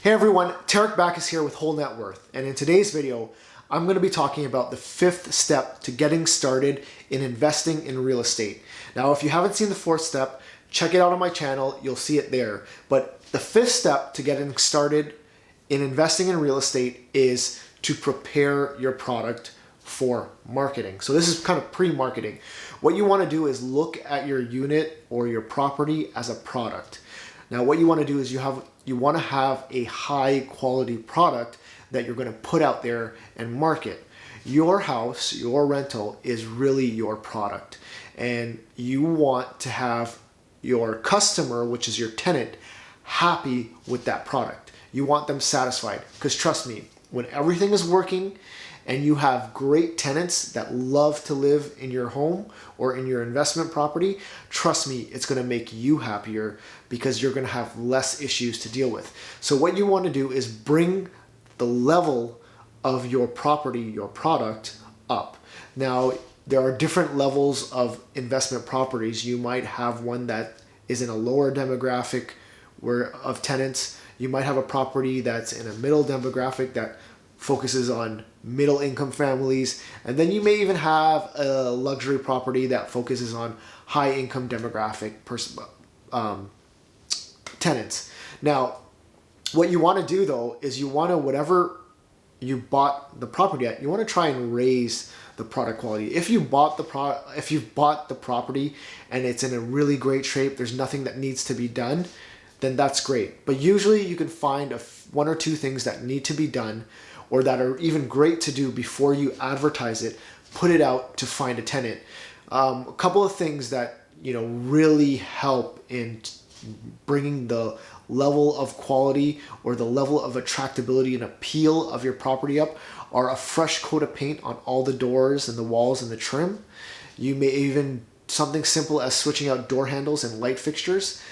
Hey everyone, Tarek Backus here with Whole Net Worth, and in today's video, I'm going to be talking about the fifth step to getting started in investing in real estate. Now, if you haven't seen the fourth step, check it out on my channel, you'll see it there. But the fifth step to getting started in investing in real estate is to prepare your product for marketing. So this is kind of pre-marketing. What you want to do is look at your unit or your property as a product. Now, what you want to do is you want to have a high quality product that you're going to put out there and market. Your house, your rental is really your product, and you want to have your customer, which is your tenant, happy with that product. You want them satisfied, because trust me, when everything is working and you have great tenants that love to live in your home or in your investment property, trust me, it's going to make you happier because you're going to have less issues to deal with. So what you want to do is bring the level of your property, your product, up. Now, there are different levels of investment properties. You might have one that is in a lower demographic of tenants. You might have a property that's in a middle demographic that focuses on middle income families, and then you may even have a luxury property that focuses on high income demographic tenants. Now, what you want to do though is you want to, whatever you bought the property at, you want to try and raise the product quality. If you bought the property and it's in a really great shape, there's nothing that needs to be done, then that's great. But usually you can find one or two things that need to be done, or that are even great to do before you advertise it, put it out to find a tenant. A couple of things that really help in bringing the level of quality or the level of attractability and appeal of your property up are a fresh coat of paint on all the doors and the walls and the trim. You may even, something simple as switching out door handles and light fixtures,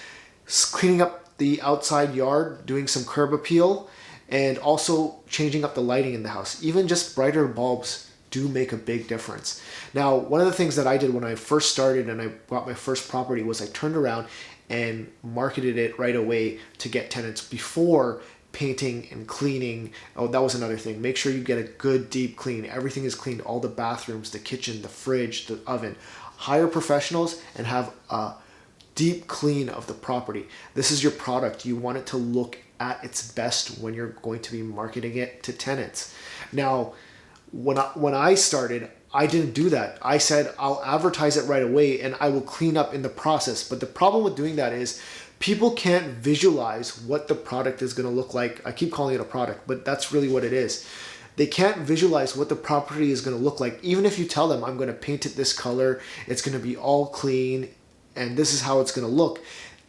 cleaning up the outside yard, doing some curb appeal, and also changing up the lighting in the house. Even just brighter bulbs do make a big difference. Now, one of the things that I did when I first started and I bought my first property was I turned around and marketed it right away to get tenants before painting and cleaning. Oh, that was another thing. Make sure you get a good deep clean. Everything is cleaned, all the bathrooms, the kitchen, the fridge, the oven. Hire professionals and have a deep clean of the property. This is your product. You want it to look at its best when you're going to be marketing it to tenants. Now, when I started, I didn't do that. I said I'll advertise it right away and I will clean up in the process. But the problem with doing that is people can't visualize what the product is going to look like. I keep calling it a product, but that's really what it is. They can't visualize what the property is going to look like. Even if you tell them, I'm going to paint it this color, it's going to be all clean, and this is how it's going to look,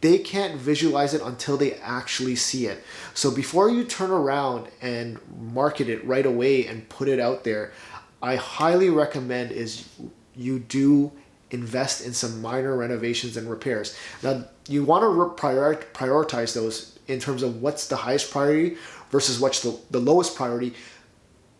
they can't visualize it until they actually see it. So before you turn around and market it right away and put it out there, I highly recommend is you do invest in some minor renovations and repairs. Now, you want to prioritize those in terms of what's the highest priority versus what's the lowest priority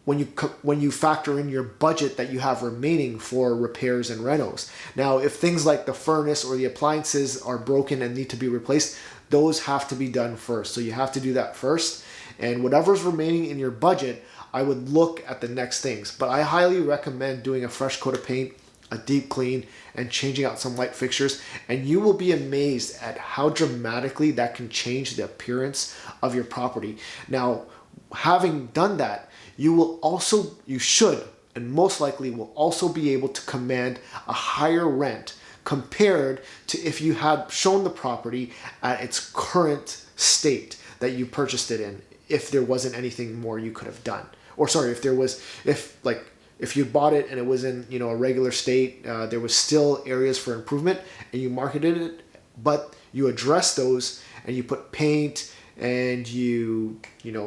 when you factor in your budget that you have remaining for repairs and renos. Now, if things like the furnace or the appliances are broken and need to be replaced, those have to be done first. So you have to do that first. And whatever's remaining in your budget, I would look at the next things. But I highly recommend doing a fresh coat of paint, a deep clean, and changing out some light fixtures. And you will be amazed at how dramatically that can change the appearance of your property. Now, having done that, you should, and most likely will also be able to command a higher rent compared to if you had shown the property at its current state that you purchased it in, if there wasn't anything more you could have done. Or sorry, if you bought it and it was in a regular state, there was still areas for improvement and you marketed it, but you address those and you put paint and you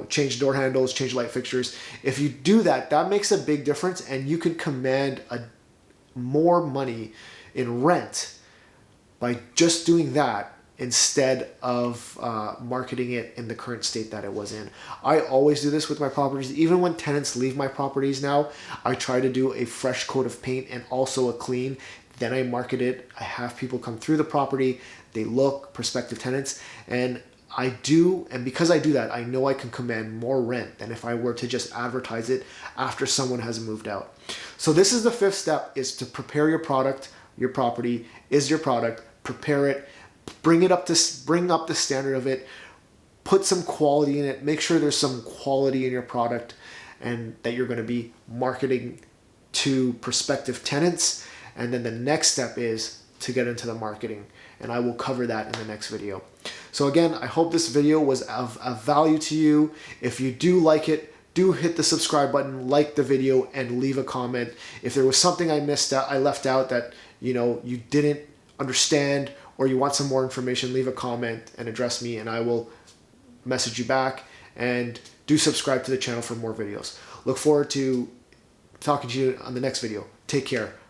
change door handles, change light fixtures. If you do that, that makes a big difference, and you can command more money in rent by just doing that instead of marketing it in the current state that it was in. I always do this with my properties. Even when tenants leave my properties now, I try to do a fresh coat of paint and also a clean. Then I market it. I have people come through the property. They look, prospective tenants, and I do, and because I do that, I know I can command more rent than if I were to just advertise it after someone has moved out. So this is the fifth step, is to prepare your product. Your property is your product. Prepare it, bring up the standard of it, put some quality in it, make sure there's some quality in your product and that you're going to be marketing to prospective tenants. And then the next step is to get into the marketing, and I will cover that in the next video. So again, I hope this video was of value to you. If you do like it, do hit the subscribe button, like the video, and leave a comment. If there was something I left out that you didn't understand, or you want some more information, leave a comment and address me, and I will message you back. And do subscribe to the channel for more videos. Look forward to talking to you on the next video. Take care.